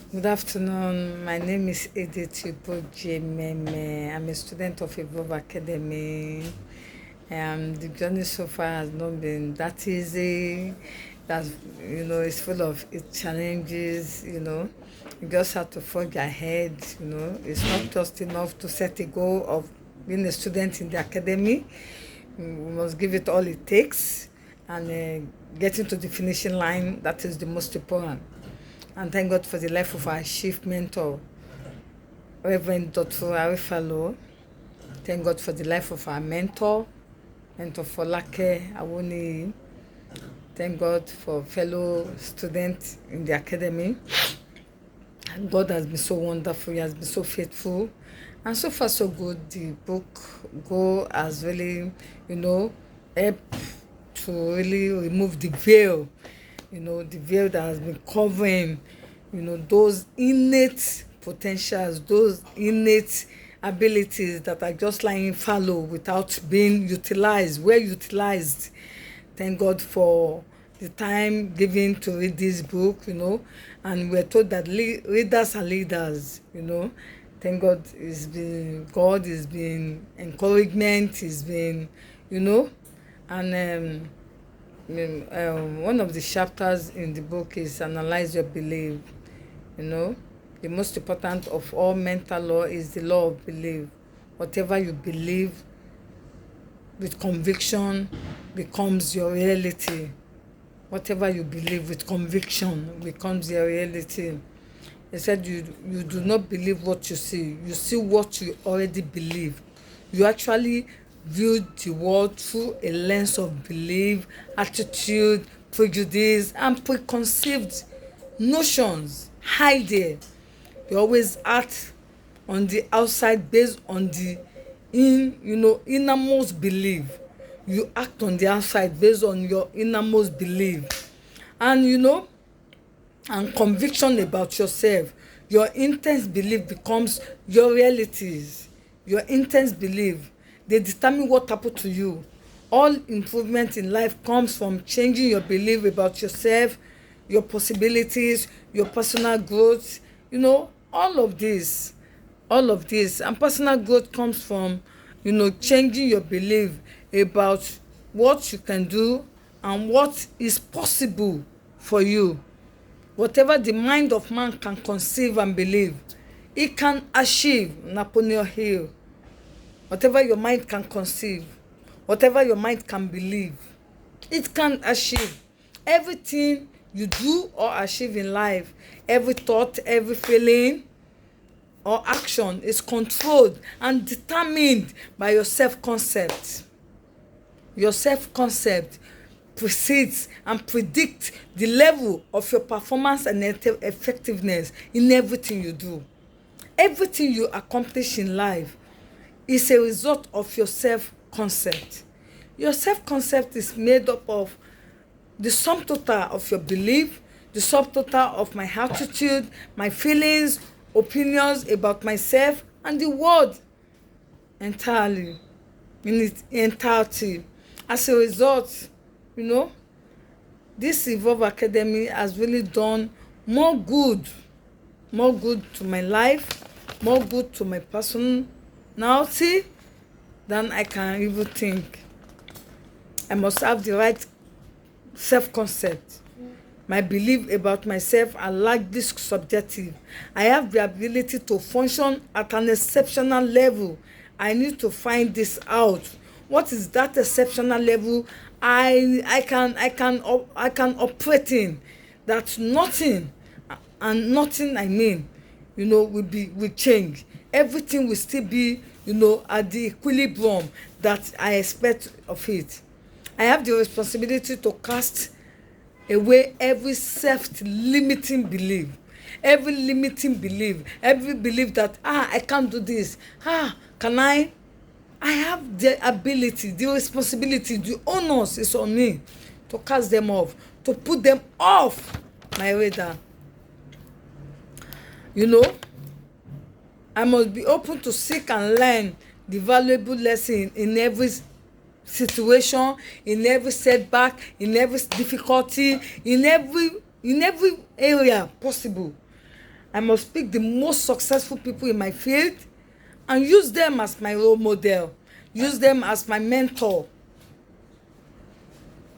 Good afternoon. My name is Edith Meme. I'm a student of Evolve Academy. The journey so far has not been that easy. That's it's full of challenges. You just have to forge ahead. It's not just enough to set a goal of being a student in the academy. We must give it all it takes, and getting to the finishing line, that is the most important. And thank God for the life of our chief mentor, Reverend Dr. Arifalo. Thank God for the life of our mentor Folake Awoni. Thank God for fellow students in the academy. God has been so wonderful. He has been so faithful. And so far, so good. The book Go has really, helped to really remove the veil, the veil that has been covering, those innate potentials, those innate abilities that are just lying fallow without being utilized, well utilized. Thank God for the time given to read this book, and we're told that readers are leaders, Thank God God has been encouragement, has been, and one of the chapters in the book is analyze your belief. The most important of all mental law is the law of belief. Whatever you believe with conviction becomes your reality. Whatever you believe with conviction becomes your reality. He said you do not believe what you see what you already believe. You actually view the world through a lens of belief, attitude, prejudice, and preconceived notions. High there. You always act on the outside based on the innermost belief. You act on the outside based on your innermost belief. And and conviction about yourself. Your intense belief becomes your realities. Your intense belief, they determine what happens to you. All improvement in life comes from changing your belief about yourself, your possibilities, your personal growth, all of this. And personal growth comes from, changing your belief about what you can do and what is possible for you. Whatever the mind of man can conceive and believe, it can achieve. Napoleon Hill. Whatever your mind can conceive, whatever your mind can believe, it can achieve. Everything you do or achieve in life, every thought, every feeling or action is controlled and determined by your self-concept. Your self-concept precedes and predicts the level of your performance and effectiveness in everything you do. Everything you accomplish in life is a result of your self-concept. Your self-concept is made up of the sum total of your belief, the sum total of my attitude, my feelings, opinions about myself, and the world entirely, in its entirety. As a result, this Evolve Academy has really done more good to my life, more good to my personality than I can even think. I must have the right self-concept. My belief about myself are largely subjective. I have the ability to function at an exceptional level. I need to find this out. What is that exceptional level I can operate in? That nothing will change. Everything will still be at the equilibrium that I expect of it. I have the responsibility to cast away every self-limiting belief, every limiting belief, every belief that I can't do this. Can I have the ability, the responsibility, the onus is on me to cast them off, to put them off my radar. I must be open to seek and learn the valuable lesson in every situation, in every setback, in every difficulty, in every area possible. I must pick the most successful people in my field and use them as my role model, use them as my mentor.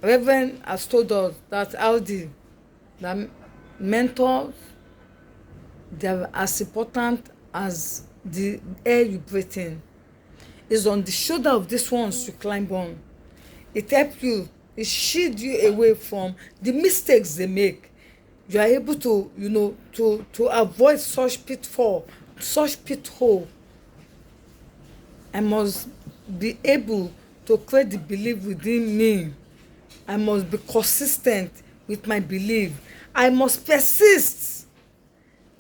Reverend has told us that Aldi, that mentors, they are as important as the air you breathe in. It's on the shoulder of these ones you climb on. It helps you, it shields you away from the mistakes they make. You are able to, to avoid such pitfall, such pithole. I must be able to create the belief within me. I must be consistent with my belief. I must persist.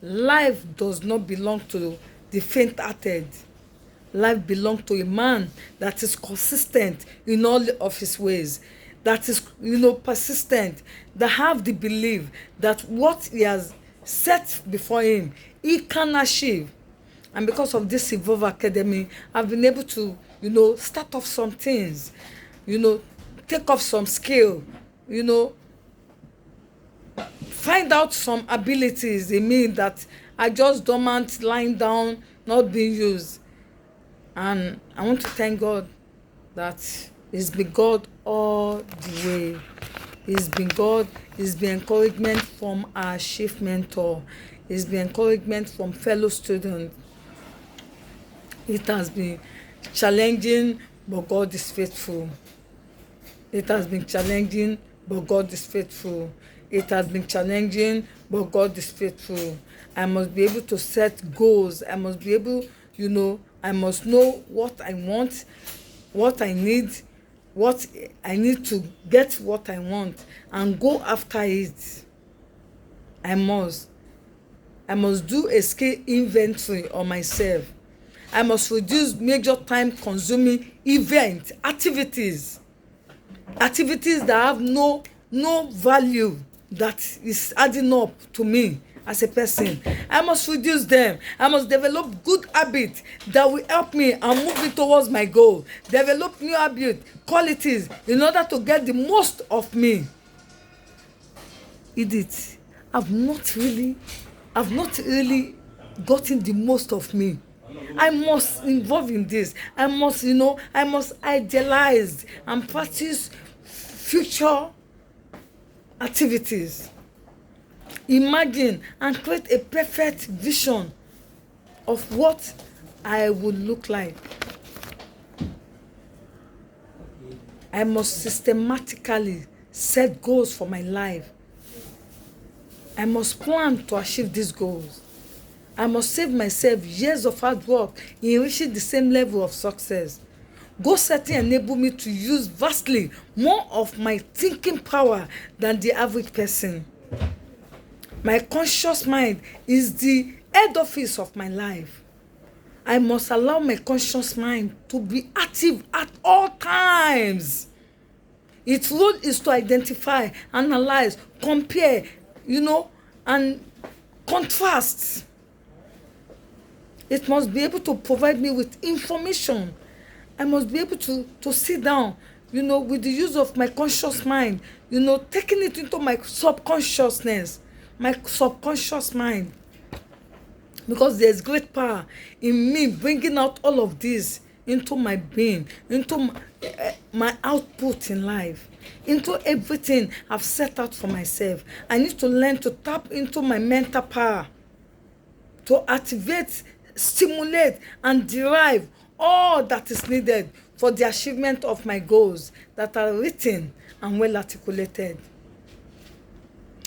Life does not belong to the faint-hearted. Life belongs to a man that is consistent in all of his ways, that is, persistent, that have the belief that what he has set before him, he can achieve. And because of this Evolve Academy, I've been able to, start off some things, take off some skill, find out some abilities in me that are just dormant, lying down, not being used. And I want to thank God that it's been God all the way. It's been God, it's been encouragement from our chief mentor. It's been encouragement from fellow students. It has been challenging, but God is faithful. It has been challenging, but God is faithful. It has been challenging, but God is faithful. I must be able to set goals. I must be able, I must know what I want, what I need to get what I want, and go after it. I must do a skill inventory on myself. I must reduce major time consuming activities that have no value, that is adding up to me as a person. I must reduce them. I must develop good habits that will help me and move me towards my goal. Develop new habits, qualities, in order to get the most of me. Edith, I've not really gotten the most of me. I must involve in this. I must idealize and practice future activities. Imagine and create a perfect vision of what I would look like. I must systematically set goals for my life. I must plan to achieve these goals. I must save myself years of hard work in reaching the same level of success. Goal setting enables me to use vastly more of my thinking power than the average person. My conscious mind is the head office of my life. I must allow my conscious mind to be active at all times. Its role is to identify, analyze, compare, and contrast. It must be able to provide me with information. I must be able to sit down, with the use of my conscious mind, taking it into my subconsciousness, my subconscious mind. Because there's great power in me bringing out all of this into my being, into my output in life, into everything I've set out for myself. I need to learn to tap into my mental power, to activate, stimulate, and derive all that is needed for the achievement of my goals that are written and well articulated.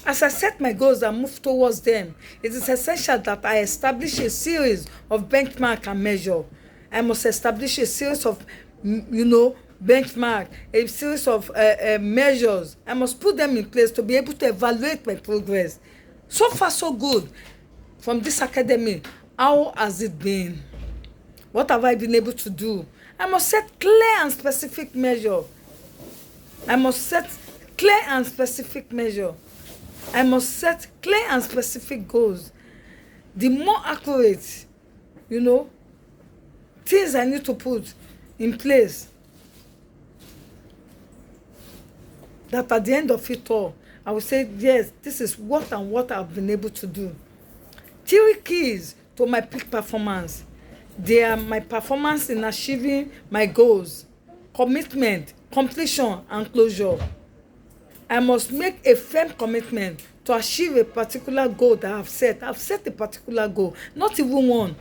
As I set my goals and move towards them, it is essential that I establish a series of benchmark and measure. I must establish a series of, benchmark, a series of measures. I must put them in place to be able to evaluate my progress. So far, so good. From this academy, how has it been? What have I been able to do? I must set clear and specific measure. I must set clear and specific measure. I must set clear and specific goals. The more accurate, things I need to put in place, that at the end of it all, I will say, yes, this is what I've been able to do. Three keys to my peak performance. They are my performance in achieving my goals, commitment, completion, and closure. I must make a firm commitment to achieve a particular goal that I've set. I've set a particular goal, not even one,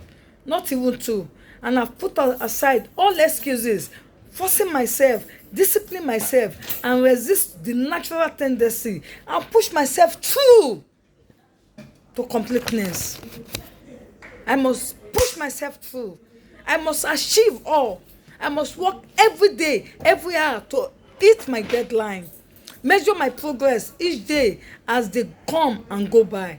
not even two. And I've put aside all excuses, forcing myself, discipline myself, and resist the natural tendency and push myself through to completeness. I must push myself through. I must achieve all. I must work every day, every hour to hit my deadline. Measure my progress each day as they come and go by.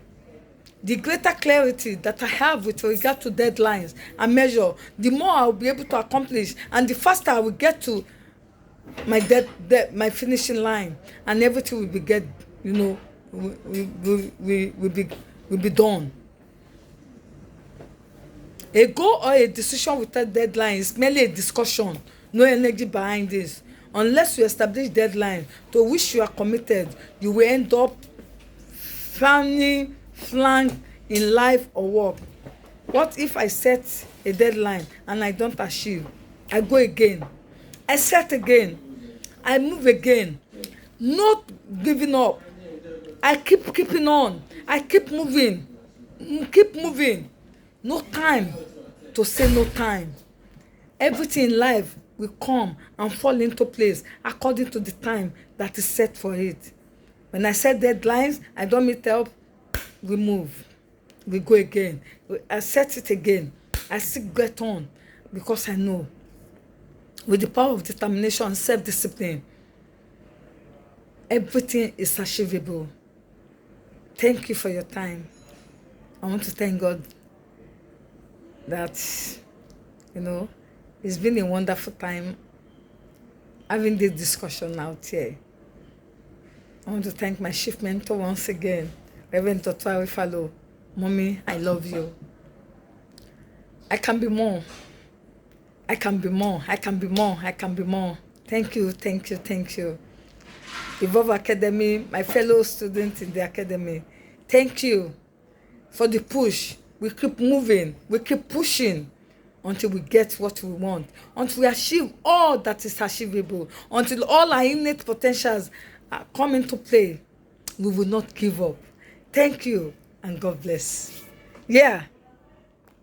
The greater clarity that I have with regard to deadlines and measure, the more I will be able to accomplish, and the faster I will get to my finishing line, and everything will be will be done. A goal or a decision without deadline is merely a discussion, no energy behind this. Unless you establish deadline to which you are committed, you will end up flank in life or work. What if I set a deadline and I don't achieve? I go again. I set again. I move again. Not giving up. I keeping on. I keep moving. Keep moving. No time to say no time. Everything in life will come and fall into place according to the time that is set for it. When I set deadlines, I don't meet help, we move. We go again. I set it again. I still get on because I know with the power of determination and self-discipline, everything is achievable. Thank you for your time. I want to thank God that, it's been a wonderful time having this discussion out here. I want to thank my chief mentor once again, Reverend Dr. Arifalo. Mommy, I love you. I can be more. I can be more. I can be more. I can be more. Thank you, thank you, thank you. Evolve Academy, my fellow students in the academy, thank you for the push. We keep moving. We keep pushing until we get what we want, until we achieve all that is achievable, until all our innate potentials come into play. We will not give up. Thank you, and God bless. Yeah.